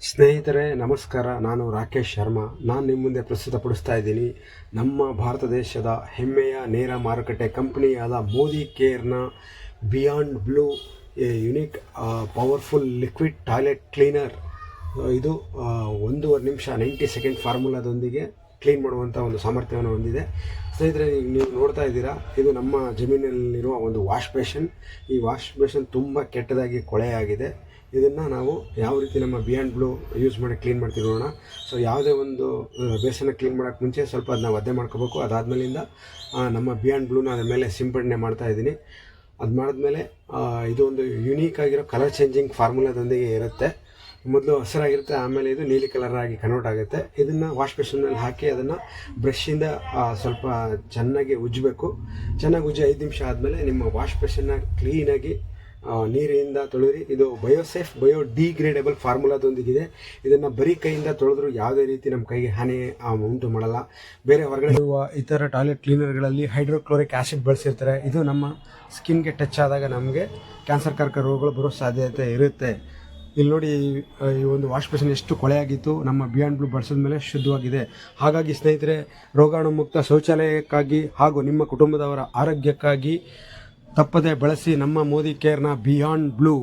ಸ್ನೇಹಿತರೆ ನಮಸ್ಕಾರ. ನಾನು ರಾಕೇಶ್ ಶರ್ಮಾ. ನಾನು ನಿಮ್ಮ ಮುಂದೆ ಪ್ರಸ್ತುತಪಡಿಸ್ತಾ ಇದ್ದೀನಿ ನಮ್ಮ ಭಾರತ ದೇಶದ ಹೆಮ್ಮೆಯ ನೇರ ಮಾರುಕಟ್ಟೆ ಕಂಪನಿಯಾದ ಮೋದಿ ಕೇರ್ನ beyond blue unique powerful liquid toilet cleaner. ಇದು 1.5 ನಿಮಿಷ 90 ಸೆಕೆಂಡ್ ಫಾರ್ಮುಲಾದೊಂದಿಗೆ ಕ್ಲೀನ್ ಮಾಡುವಂಥ ಒಂದು ಸಾಮರ್ಥ್ಯವನ್ನು ಹೊಂದಿದೆ. ಸ್ನೇಹಿತರೆ, ನೀವು ನೋಡ್ತಾ ಇದ್ದೀರಾ, ಇದು ನಮ್ಮ ಜಮೀನಲ್ಲಿರುವ ಒಂದು ವಾಶ್ ಬೇಷನ್. ಈ ವಾಶ್ ಬೇಷನ್ ತುಂಬ ಕೆಟ್ಟದಾಗಿ ಕೊಳೆಯಾಗಿದೆ. ಇದನ್ನು ನಾವು ಯಾವ ರೀತಿ ನಮ್ಮ ಬಿಯಾಂಡ್ ಬ್ಲೂ ಯೂಸ್ ಮಾಡಿ ಕ್ಲೀನ್ ಮಾಡ್ತೀವಿ ನೋಡೋಣ. ಸೊ ಯಾವುದೇ ಒಂದು ಬೇಸನ್ನ ಕ್ಲೀನ್ ಮಾಡೋಕ್ಕೆ ಮುಂಚೆ ಸ್ವಲ್ಪ ಅದನ್ನ ಒದ್ದೆ ಮಾಡ್ಕೋಬೇಕು. ಅದಾದಮೇಲಿಂದ ನಮ್ಮ ಬಿಯಾಂಡ್ ಬ್ಲೂನ ಅದ್ರ ಮೇಲೆ ಸಿಂಪಡಣೆ ಮಾಡ್ತಾಯಿದ್ದೀನಿ. ಅದು ಮಾಡಿದ್ಮೇಲೆ ಇದು ಒಂದು ಯುನೀಕ್ ಆಗಿರೋ ಕಲರ್ ಚೇಂಜಿಂಗ್ ಫಾರ್ಮುಲಾದೊಂದಿಗೆ ಇರುತ್ತೆ. ಮೊದಲು ಹಸಿರಾಗಿರುತ್ತೆ, ಆಮೇಲೆ ಇದು ನೀಲಿ ಕಲರ್ ಆಗಿ ಕನ್ವರ್ಟ್ ಆಗುತ್ತೆ. ಇದನ್ನು ವಾಶ್ ಬೇಷನ್ನಲ್ಲಿ ಹಾಕಿ ಅದನ್ನು ಬ್ರಷಿಂದ ಸ್ವಲ್ಪ ಚೆನ್ನಾಗಿ ಉಜ್ಜಬೇಕು. ಚೆನ್ನಾಗಿ ಉಜ್ಜಿ 5 ನಿಮಿಷ ಆದಮೇಲೆ ನಿಮ್ಮ ವಾಶ್ ಬೇಷನ್ನ ಕ್ಲೀನಾಗಿ ನೀರಿನಿಂದ ತೊಳೆಯಿರಿ. ಇದು ಬಯೋಸೇಫ್ ಬಯೋಡಿಗ್ರೇಡೇಬಲ್ ಫಾರ್ಮುಲಾದೊಂದಿಗಿದೆ. ಇದನ್ನು ಬರೀ ಕೈಯಿಂದ ತೊಳೆದ್ರೂ ಯಾವುದೇ ರೀತಿ ನಮ್ಮ ಕೈಗೆ ಹಾನಿ ಉಂಟು ಮಾಡಲ್ಲ. ಬೇರೆ ಹೊರಗಡೆ ಇರುವ ಇತರ ಟಾಯ್ಲೆಟ್ ಕ್ಲೀನರ್ಗಳಲ್ಲಿ ಹೈಡ್ರೋಕ್ಲೋರಿಕ್ ಆ್ಯಸಿಡ್ ಬಳಸಿರ್ತಾರೆ. ಇದು ನಮ್ಮ ಸ್ಕಿನ್ಗೆ ಟಚ್ ಆದಾಗ ನಮಗೆ ಕ್ಯಾನ್ಸರ್ಕಾರಕ ರೋಗಗಳು ಬರೋ ಸಾಧ್ಯತೆ ಇರುತ್ತೆ. ಇಲ್ಲಿ ನೋಡಿ, ಈ ಒಂದು ವಾಶ್ ಬೇಷನ್ ಎಷ್ಟು ಕೊಳೆಯಾಗಿತ್ತು. ನಮ್ಮ ಬಿಯಾಂಡ್ ಬ್ಲೂ ಬಳಸಿದ ಮೇಲೆ ಶುದ್ಧವಾಗಿದೆ. ಹಾಗಾಗಿ ಸ್ನೇಹಿತರೆ, ರೋಗಾಣು ಮುಕ್ತ ಶೌಚಾಲಯಕ್ಕಾಗಿ ಹಾಗೂ ನಿಮ್ಮ ಕುಟುಂಬದವರ ಆರೋಗ್ಯಕ್ಕಾಗಿ ತಪ್ಪದೆ ಬಳಸಿ ನಮ್ಮ ಮೋದಿ ಕೇರ್ನ ಬಿಯಾಂಡ್ ಬ್ಲೂ.